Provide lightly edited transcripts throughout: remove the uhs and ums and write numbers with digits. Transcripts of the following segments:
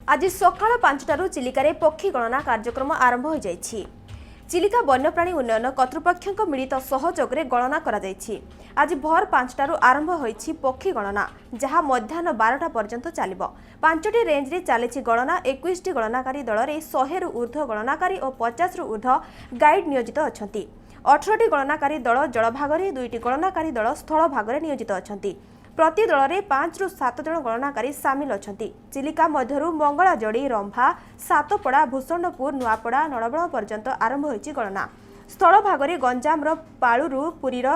आज सकाळ 5टारू चिलिकार पक्षी गणना कार्यक्रम आरंभ हो जाइछि। चिलिका वन्यप्राणी उन्नयन कर्तृपक्षों मिलित सहयोग में गणना करा जाइछि। आज भोर 5टारू आरंभ होइछि पक्षी गणना, जहाँ मध्याह्न 12टा पर्यंत चलिबो। 5टी रेंज रे चलिछि गणना। 21टी गणनाकारी दल रे 100 रु ऊर्ध्व गणनाकारी और 50 रु ऊर्ध्व गाइड नियोजित अछंती। 18टी गणनाकारी दल जल भागरे, 2टी गणनाकारी दल स्थल भागरे नियोजित अछंती। प्रति दल में 5 रु 7 जन गणनाकारी सामिल अछंती। चिलिका मध्यरु मंगलाजोड़ी, रंभा, सातपड़ा, भूषणपुर, नुआपड़ा, नड़बण पर्यंत आरंभ होइछि गणना। स्थल भागरे गंजामर पालुरु पुरीर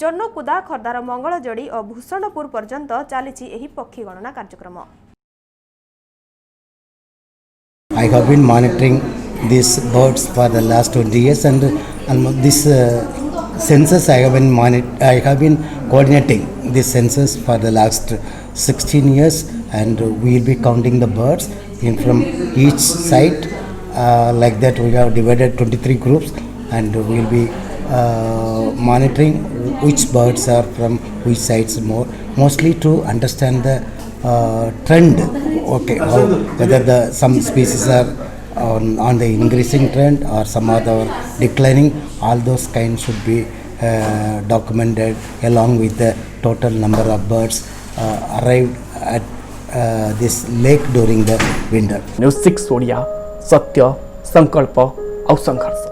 जन्नकुदा, खर्दार मंगलजोड़ी और भूषणपुर पर्यंत चलिछि एही पक्षी गणना कार्यक्रम। I have been monitoring these birds for the last 20 years, and this census I have been coordinating this census for the last 16 years, and we will be counting the birds from each site. Like that, we have divided 23 groups, and we will be monitoring which birds are from which sites mostly to understand the trend. Okay, whether some species are on the increasing trend or some other declining. All those kinds should be documented along with the total number of birds arrived at this lake during the winter. News 6 Odia, सत्य, संकल्प और संघर्ष।